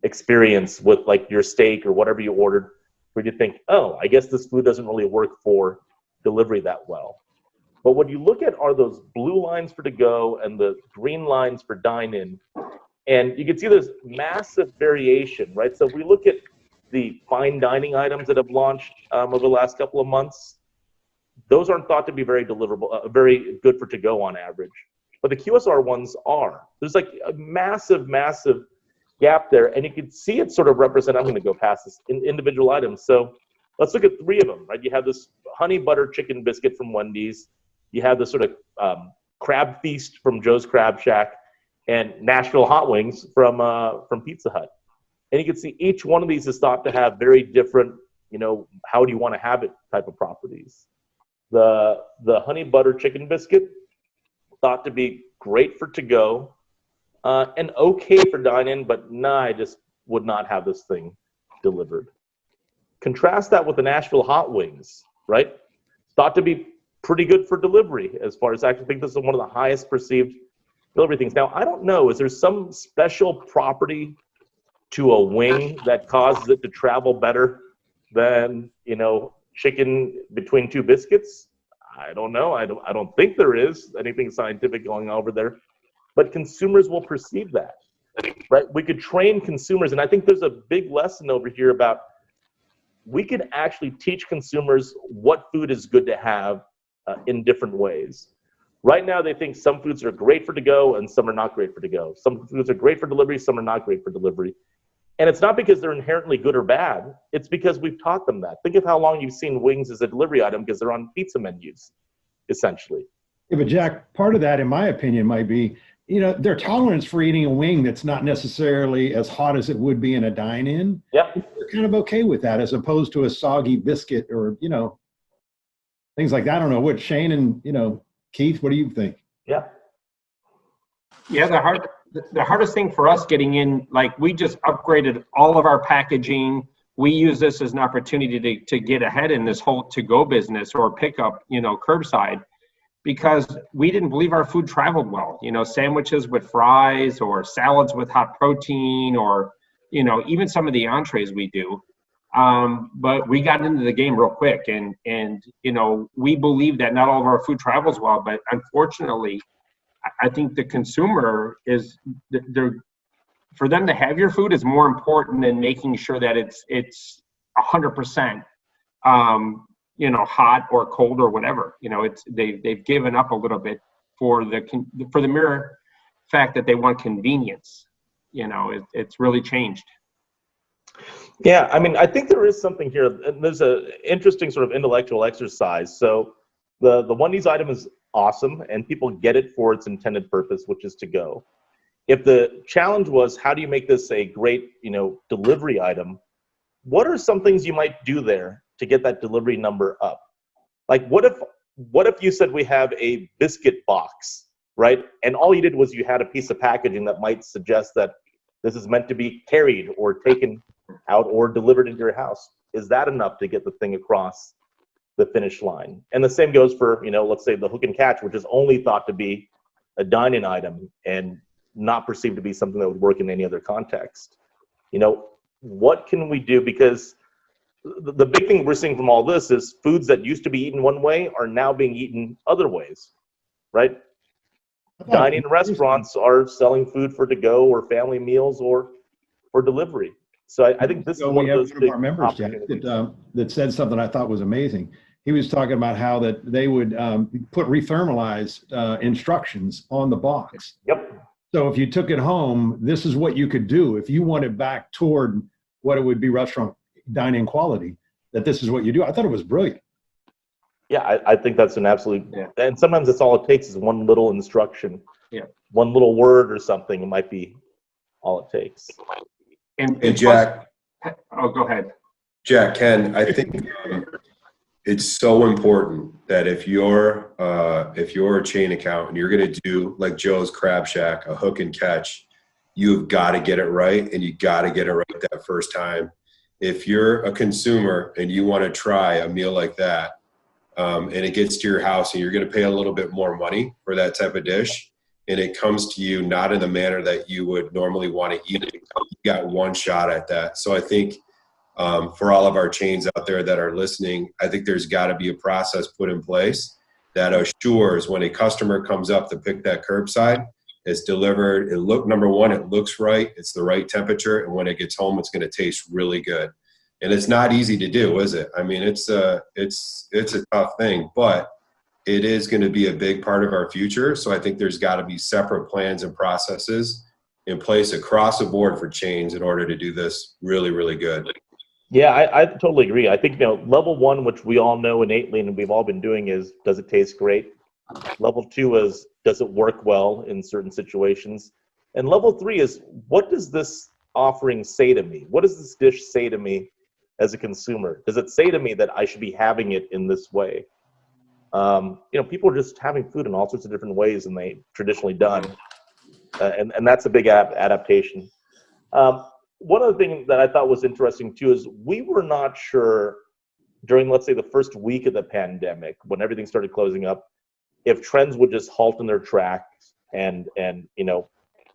experience with your steak or whatever you ordered where you think, oh, I guess this food doesn't really work for delivery that well. But what you look at are those blue lines for to-go and the green lines for dine-in. And you can see there's massive variation, right? So if we look at the fine dining items that have launched over the last couple of months, those aren't thought to be very deliverable, very good for to-go on average. But the QSR ones are. There's a massive, massive gap there. And you can see it sort of represent, I'm going to go past this, in individual items. So let's look at 3 of them, right? You have this honey butter chicken biscuit from Wendy's. You have this sort of crab feast from Joe's Crab Shack, and Nashville hot wings from Pizza Hut. And you can see each one of these is thought to have very different, how do you want to have it type of properties. The honey butter chicken biscuit, thought to be great for to-go, and okay for dine-in, but I just would not have this thing delivered. Contrast that with the Nashville hot wings, right? Thought to be pretty good for delivery, as far as I actually think this is one of the highest perceived delivery things. Now, I don't know, is there some special property to a wing that causes it to travel better than, chicken between 2 biscuits? I don't know. I don't think there is anything scientific going over there, but consumers will perceive that, right? We could train consumers, and I think there's a big lesson over here about we can actually teach consumers what food is good to have in different ways. Right now, they think some foods are great for to-go and some are not great for to-go. Some foods are great for delivery, some are not great for delivery. And it's not because they're inherently good or bad. It's because we've taught them that. Think of how long you've seen wings as a delivery item because they're on pizza menus, essentially. Yeah, but Jack, part of that, in my opinion, might be, their tolerance for eating a wing that's not necessarily as hot as it would be in a dine-in. Yeah. They're kind of okay with that as opposed to a soggy biscuit or, things like that. I don't know what Shane and, Keith, what do you think? Yeah. Yeah, the hardest thing for us getting in, like we just upgraded all of our packaging. We use this as an opportunity to get ahead in this whole to-go business or pickup, curbside, because we didn't believe our food traveled well. Sandwiches with fries or salads with hot protein or, even some of the entrees we do. But we got into the game real quick and we believe that not all of our food travels well, but unfortunately, I think the consumer for them to have your food is more important than making sure that it's 100%, hot or cold or whatever. They've given up a little bit for the mere fact that they want convenience. It's really changed. Yeah, I mean, I think there is something here. There's an interesting sort of intellectual exercise. So the One News item is awesome, and people get it for its intended purpose, which is to go. If the challenge was, how do you make this a great, delivery item? What are some things you might do there to get that delivery number up? Like, what if you said we have a biscuit box, right? And all you did was you had a piece of packaging that might suggest that this is meant to be carried or taken out or delivered into your house. Is that enough to get the thing across the finish line? And the same goes for, let's say the hook and catch, which is only thought to be a dine-in item and not perceived to be something that would work in any other context. What can we do? Because the big thing we're seeing from all this is foods that used to be eaten one way are now being eaten other ways, right? Dining restaurants are selling food for to-go or family meals or for delivery. So I think this is one of those big our members, Jack, that said something I thought was amazing. He was talking about how that they would put rethermalized instructions on the box. Yep. So if you took it home, this is what you could do. If you want it back toward what it would be restaurant dining quality, that this is what you do. I thought it was brilliant. Yeah, I think that's an absolute, and sometimes that's all it takes is one little instruction. Yeah. One little word or something, it might be all it takes. And Jack. Oh, go ahead. Jack, Ken, I think it's so important that if you're a chain account and you're going to do like Joe's Crab Shack, a hook and catch, you've got to get it right, and you got to get it right that first time. If you're a consumer and you want to try a meal like that, and it gets to your house and you're going to pay a little bit more money for that type of dish, and it comes to you not in the manner that you would normally want to eat it, you got one shot at that. So I think for all of our chains out there that are listening, I think there's got to be a process put in place that assures when a customer comes up to pick that curbside, it's delivered. Number one, it looks right. It's the right temperature. And when it gets home, it's going to taste really good. And it's not easy to do, is it? I mean, it's a tough thing, but it is going to be a big part of our future. So I think there's got to be separate plans and processes in place across the board for chains in order to do this really, really good. Yeah, I totally agree. I think, level one, which we all know innately and we've all been doing, is, does it taste great? Level two is, does it work well in certain situations? And level three is, what does this offering say to me? What does this dish say to me as a consumer? Does it say to me that I should be having it in this way? People are just having food in all sorts of different ways than they've traditionally done. And that's a big adaptation. One other thing that I thought was interesting too is we were not sure during, let's say, the first week of the pandemic, when everything started closing up, if trends would just halt in their tracks and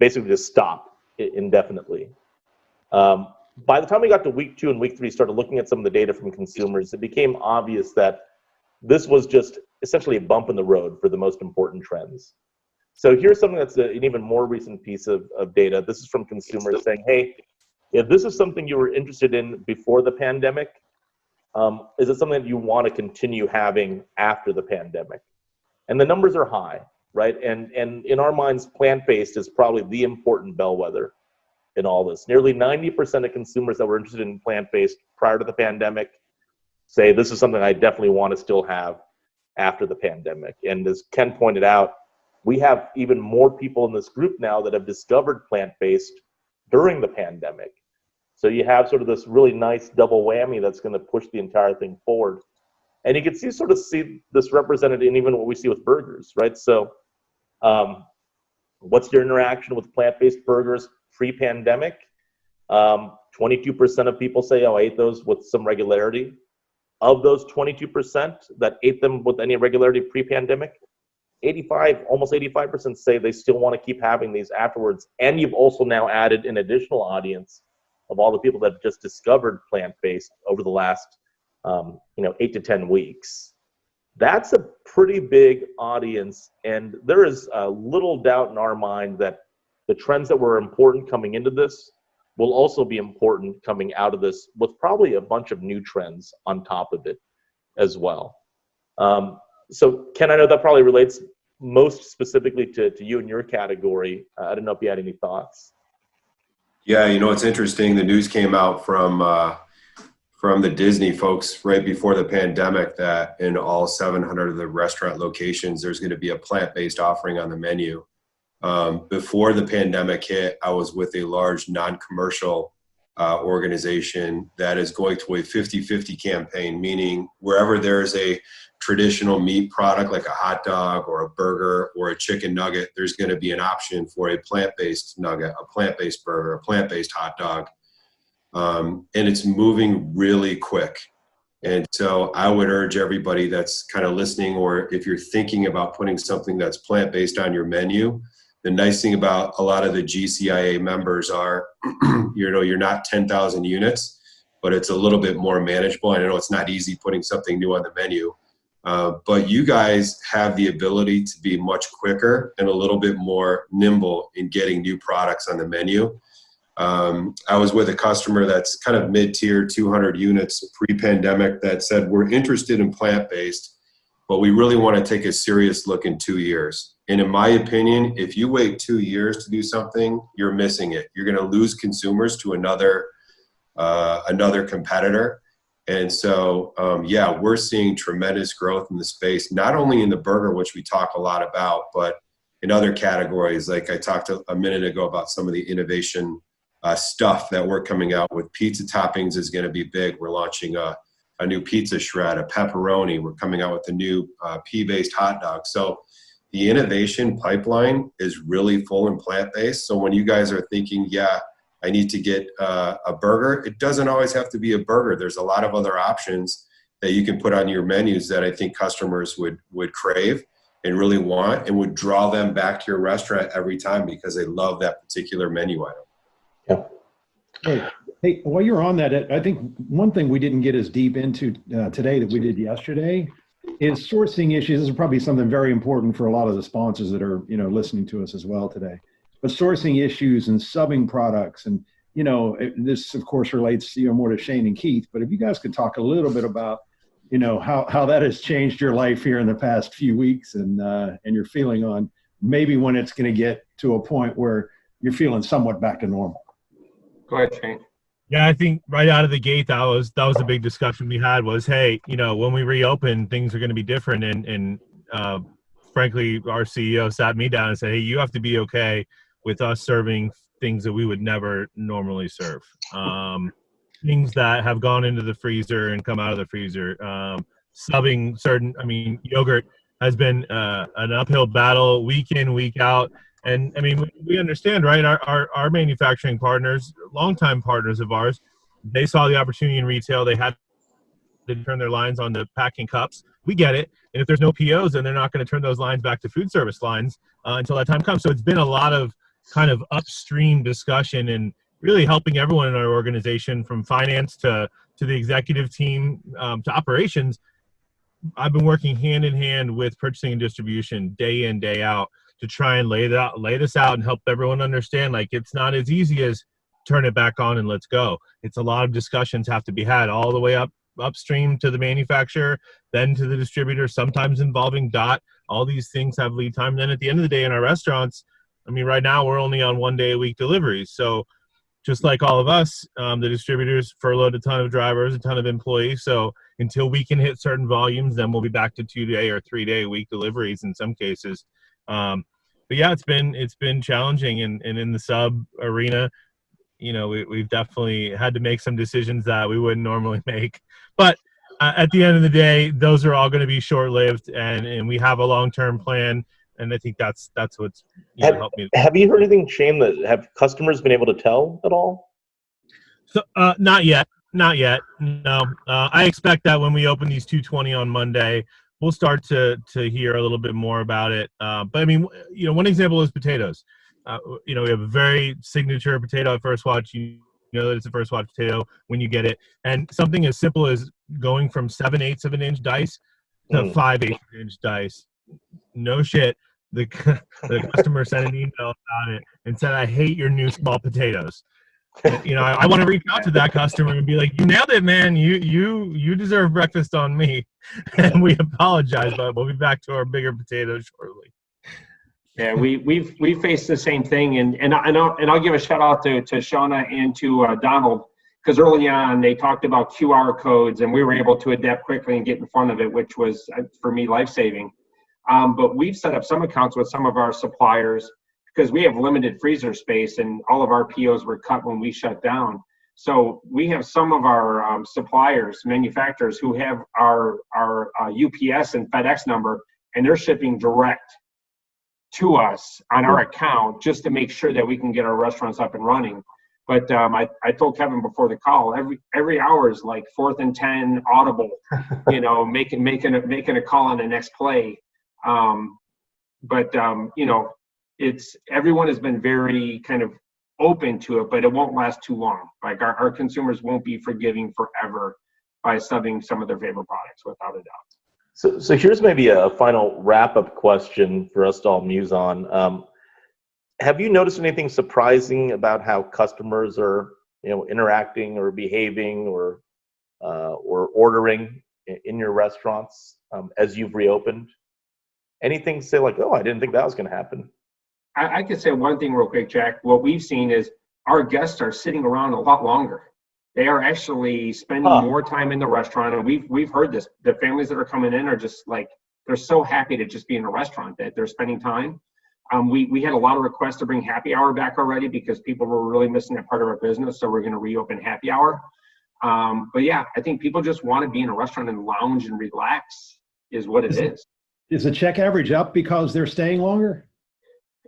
basically just stop indefinitely. By the time we got to week 2 and week 3, started looking at some of the data from consumers, it became obvious that this was just essentially a bump in the road for the most important trends. So here's something that's an even more recent piece of data. This is from consumers saying, hey, if this is something you were interested in before the pandemic, is it something that you want to continue having after the pandemic? And the numbers are high, right? And in our minds, plant-based is probably the important bellwether. in all this. Nearly 90% of consumers that were interested in plant-based prior to the pandemic say this is something I definitely want to still have after the pandemic. And as Ken pointed out, we have even more people in this group now that have discovered plant-based during the pandemic. So you have sort of this really nice double whammy that's going to push the entire thing forward. And you can see this represented in even what we see with burgers, right? So what's your interaction with plant-based burgers pre-pandemic? 22% of people say, oh, I ate those with some regularity. Of those 22% that ate them with any regularity pre-pandemic, almost 85% say they still want to keep having these afterwards. And you've also now added an additional audience of all the people that have just discovered plant-based over the last 8 to 10 weeks. That's a pretty big audience, and there is little doubt in our mind that the trends that were important coming into this will also be important coming out of this, with probably a bunch of new trends on top of it as well. So Ken, I know that probably relates most specifically to you and your category. I don't know if you had any thoughts. Yeah, it's interesting. The news came out from the Disney folks right before the pandemic that in all 700 of the restaurant locations, there's going to be a plant-based offering on the menu. Before the pandemic hit, I was with a large non-commercial organization that is going to a 50-50 campaign, meaning wherever there's a traditional meat product like a hot dog or a burger or a chicken nugget, there's going to be an option for a plant-based nugget, a plant-based burger, a plant-based hot dog. And it's moving really quick. And so I would urge everybody that's kind of listening, or if you're thinking about putting something that's plant-based on your menu, the nice thing about a lot of the GCIA members are, you're not 10,000 units, but it's a little bit more manageable. I know it's not easy putting something new on the menu, but you guys have the ability to be much quicker and a little bit more nimble in getting new products on the menu. I was with a customer that's kind of mid-tier, 200 units pre-pandemic, that said, we're interested in plant-based, but we really want to take a serious look in 2 years. And in my opinion, if you wait 2 years to do something, you're missing it. You're going to lose consumers to another competitor. And so, we're seeing tremendous growth in the space, not only in the burger, which we talk a lot about, but in other categories. Like I talked a minute ago about some of the innovation stuff that we're coming out with. Pizza toppings is going to be big. We're launching a new pizza shred, a pepperoni. We're coming out with a new pea-based hot dog. So the innovation pipeline is really full and plant-based. So when you guys are thinking, I need to get a burger, it doesn't always have to be a burger. There's a lot of other options that you can put on your menus that I think customers would crave and really want, and would draw them back to your restaurant every time because they love that particular menu item. Yeah. Hey, while you're on that, I think one thing we didn't get as deep into today that we did yesterday is sourcing issues. This is probably something very important for a lot of the sponsors that are, listening to us as well today. But sourcing issues and subbing products, and this of course relates more to Shane and Keith. But if you guys could talk a little bit about how that has changed your life here in the past few weeks, and your feeling on maybe when it's going to get to a point where you're feeling somewhat back to normal. Go ahead, Shane. Yeah, I think right out of the gate, that was the big discussion we had was, hey, when we reopen, things are going to be different. And frankly, our CEO sat me down and said, hey, you have to be okay with us serving things that we would never normally serve. Things that have gone into the freezer and come out of the freezer. Subbing yogurt has been an uphill battle week in, week out. And we understand, right? Our manufacturing partners, longtime partners of ours, they saw the opportunity in retail. They had to turn their lines on to packing cups. We get it. And if there's no POs, then they're not going to turn those lines back to food service lines until that time comes. So it's been a lot of kind of upstream discussion and really helping everyone in our organization, from finance to the executive team to operations. I've been working hand in hand with purchasing and distribution day in, day out, to try and lay this out and help everyone understand, like, it's not as easy as turn it back on and let's go. It's a lot of discussions have to be had all the way upstream to the manufacturer, then to the distributor, sometimes involving DOT. All these things have lead time. And then at the end of the day in our restaurants, right now we're only on 1 day a week deliveries. So just like all of us, the distributors furloughed a ton of drivers, a ton of employees. So until we can hit certain volumes, then we'll be back to 2-day or 3-day a week deliveries in some cases. But yeah, it's been challenging, and in the sub arena, we've definitely had to make some decisions that we wouldn't normally make. But at the end of the day, those are all going to be short-lived, and we have a long-term plan. And I think that's what's helped me. Have you heard anything, Shane, that have customers been able to tell at all? So not yet. No. I expect that when we open these 220 on Monday, we'll start to hear a little bit more about it. But I mean, one example is potatoes. We have a very signature potato at First Watch. You know that it's a First Watch potato when you get it. And something as simple as going from 7/8 of an inch dice to 5/8 inch dice. No shit. The customer sent an email about it and said, "I hate your new small potatoes." I want to reach out to that customer and be like, "You nailed it, man. You deserve breakfast on me." And we apologize, but we'll be back to our bigger potatoes shortly. Yeah, we faced the same thing, and I'll give a shout out to Shauna and to Donald, because early on they talked about QR codes, and we were able to adapt quickly and get in front of it, which was for me life-saving. But we've set up some accounts with some of our suppliers because we have limited freezer space, and all of our POs were cut when we shut down. So we have some of our suppliers, manufacturers, who have our UPS and FedEx number, and they're shipping direct to us on our account just to make sure that we can get our restaurants up and running. But I told Kevin before the call, every hour is like 4th and 10 audible, making a call on the next play. But it's everyone has been very kind of open to it, but it won't last too long. Like our consumers won't be forgiving forever by subbing some of their favorite products, without a doubt. So here's maybe a final wrap-up question for us to all muse on. Have you noticed anything surprising about how customers are, interacting or behaving or ordering in your restaurants as you've reopened? Anything say like, "Oh, I didn't think that was going to happen"? I could say one thing real quick, Jack. What we've seen is our guests are sitting around a lot longer. They are actually spending more time in the restaurant, and we've heard this. The families that are coming in are just like, they're so happy to just be in a restaurant that they're spending time. We had a lot of requests to bring happy hour back already because people were really missing that part of our business, so we're going to reopen happy hour. But yeah, I think people just want to be in a restaurant and lounge and relax is what it is. Is the check average up because they're staying longer?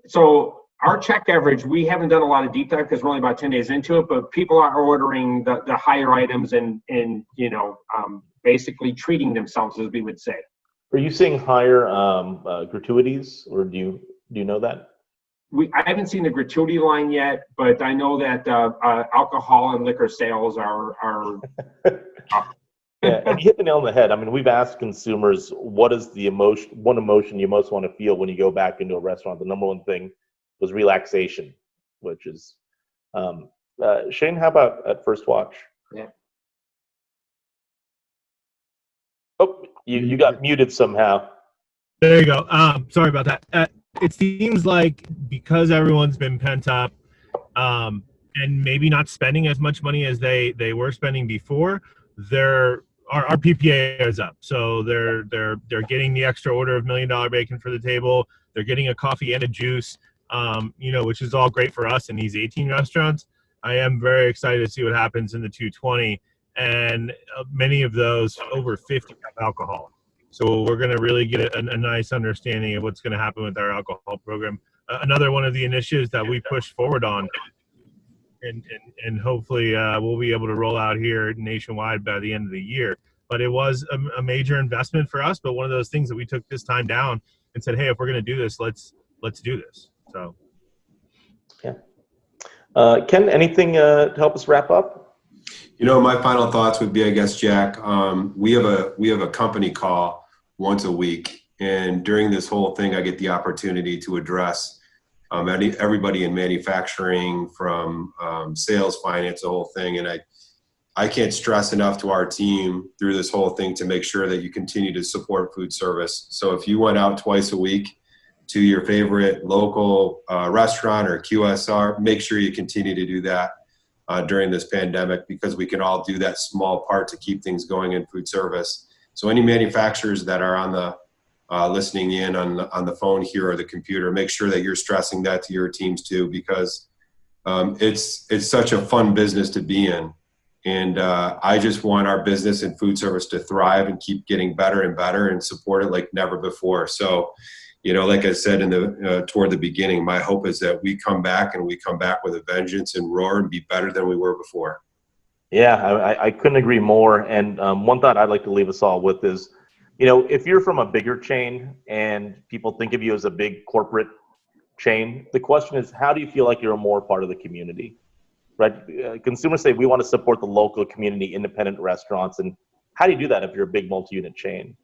So our check average, we haven't done a lot of deep dive because we're only about 10 days into it, but people are ordering the higher items and basically treating themselves, as we would say. Are you seeing higher gratuities, or do you know that? I haven't seen the gratuity line yet, but I know that alcohol and liquor sales are up. Yeah, and you hit the nail on the head. I mean, we've asked consumers, what is one emotion you most want to feel when you go back into a restaurant? The number one thing was relaxation, which is, Shane, how about at First Watch? Yeah. Oh, you got muted somehow. There you go. Sorry about that. It seems like because everyone's been pent up, and maybe not spending as much money as they were spending before, our PPA is up. So they're getting the extra order of $1 Million Bacon for the table. They're getting a coffee and a juice, which is all great for us in these 18 restaurants. I am very excited to see what happens in the 220, and many of those over 50 have alcohol. So we're going to really get a nice understanding of what's going to happen with our alcohol program. Another one of the initiatives that we pushed forward on, and hopefully we'll be able to roll out here nationwide by the end of the year. But it was a major investment for us, but one of those things that we took this time down and said, hey, if we're going to do this, let's do this. So, yeah. Ken, anything to help us wrap up? My final thoughts would be, I guess, Jack, we have a company call once a week, and during this whole thing, I get the opportunity to address everybody in manufacturing, from sales, finance, the whole thing. And I can't stress enough to our team through this whole thing to make sure that you continue to support food service. So if you went out twice a week to your favorite local restaurant or QSR, make sure you continue to do that. during this pandemic, because we can all do that small part to keep things going in food service. So any manufacturers that are on the listening in on the phone here or the computer, make sure that you're stressing that to your teams too, because it's such a fun business to be in. And I just want our business and food service to thrive and keep getting better and better and support it like never before. So, like I said toward the beginning, my hope is that we come back with a vengeance and roar and be better than we were before. Yeah, I couldn't agree more. And one thought I'd like to leave us all with is, if you're from a bigger chain and people think of you as a big corporate chain, the question is, how do you feel like you're a more part of the community? Right? Consumers say we want to support the local community, independent restaurants. And how do you do that if you're a big multi-unit chain?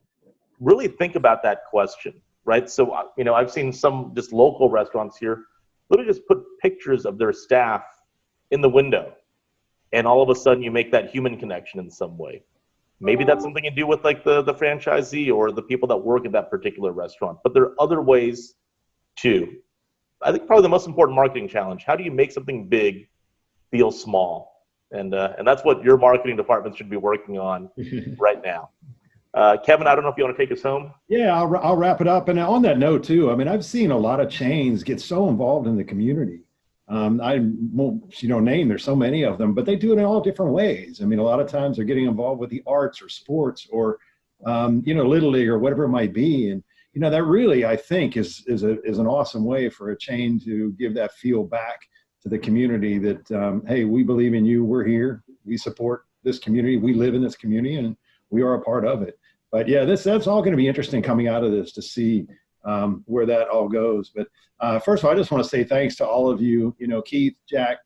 Really think about that question, right? So, I've seen some just local restaurants here literally just put pictures of their staff in the window. And all of a sudden you make that human connection in some way. Maybe that's something you do with like the franchisee or the people that work at that particular restaurant. But there are other ways too. I think probably the most important marketing challenge, how do you make something big feel small? And that's what your marketing department should be working on right now. Kevin, I don't know if you want to take us home. Yeah, I'll wrap it up. And on that note too, I've seen a lot of chains get so involved in the community. I won't, name, there's so many of them, but they do it in all different ways. A lot of times they're getting involved with the arts or sports or, Little League or whatever it might be. And, that really, I think is an awesome way for a chain to give that feel back to the community that, hey, we believe in you. We're here. We support this community. We live in this community and we are a part of it. But yeah, that's all going to be interesting coming out of this to see where that all goes. But first of all, I just want to say thanks to all of you, Keith, Jack,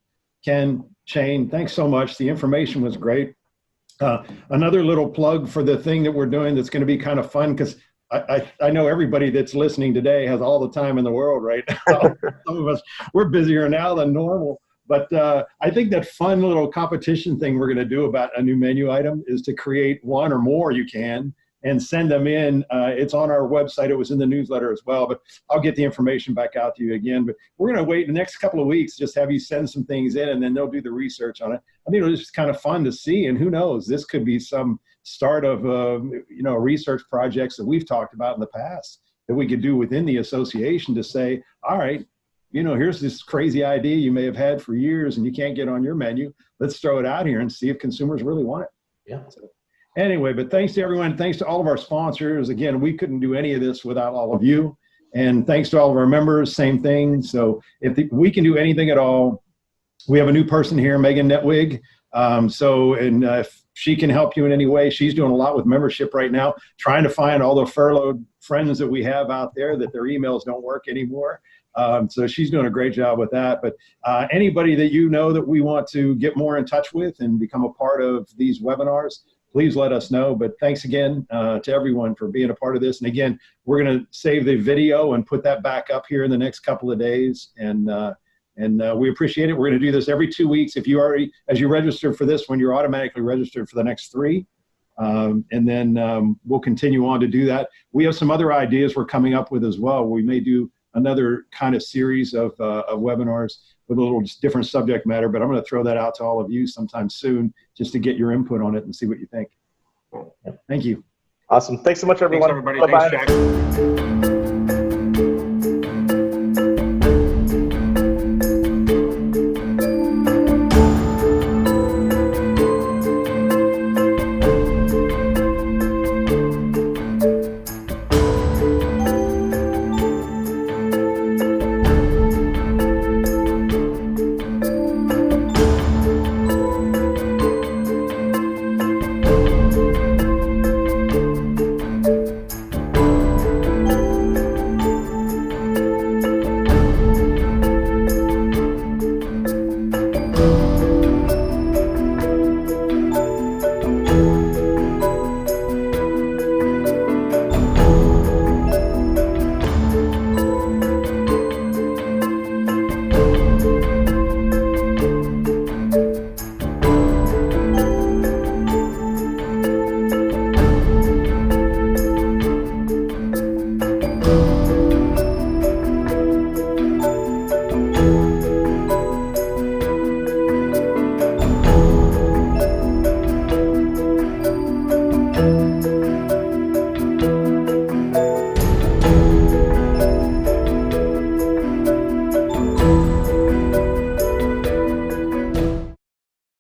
Ken, Shane, thanks so much. The information was great. Another little plug for the thing that we're doing that's going to be kind of fun, because I know everybody that's listening today has all the time in the world right now. Some of us, we're busier now than normal. But I think that fun little competition thing we're going to do about a new menu item is to create one or more you can and send them in. It's on our website. It was in the newsletter as well, but I'll get the information back out to you again. But we're going to wait the next couple of weeks, just have you send some things in, and then they'll do the research on it. I think it was just kind of fun to see, and who knows, this could be some start of research projects that we've talked about in the past that we could do within the association to say, all right, here's this crazy idea you may have had for years and you can't get on your menu. Let's throw it out here and see if consumers really want it. Yeah. So, anyway, but thanks to everyone. Thanks to all of our sponsors. Again, we couldn't do any of this without all of you. And thanks to all of our members, same thing. So if we can do anything at all, we have a new person here, Megan Netwig. If she can help you in any way, she's doing a lot with membership right now, trying to find all the furloughed friends that we have out there that their emails don't work anymore. So she's doing a great job with that. But anybody that that we want to get more in touch with and become a part of these webinars, please let us know. But thanks again to everyone for being a part of this. And again, we're going to save the video and put that back up here in the next couple of days. And we appreciate it. We're going to do this every 2 weeks. If you as you register for this one, you're automatically registered for the next 3. And then we'll continue on to do that. We have some other ideas we're coming up with as well. We may do another kind of series of webinars with a little different subject matter, but I'm going to throw that out to all of you sometime soon just to get your input on it and see what you think. Thank you. Awesome. Thanks so much, everyone. Thanks, everybody. Bye-bye. Thanks, Jack.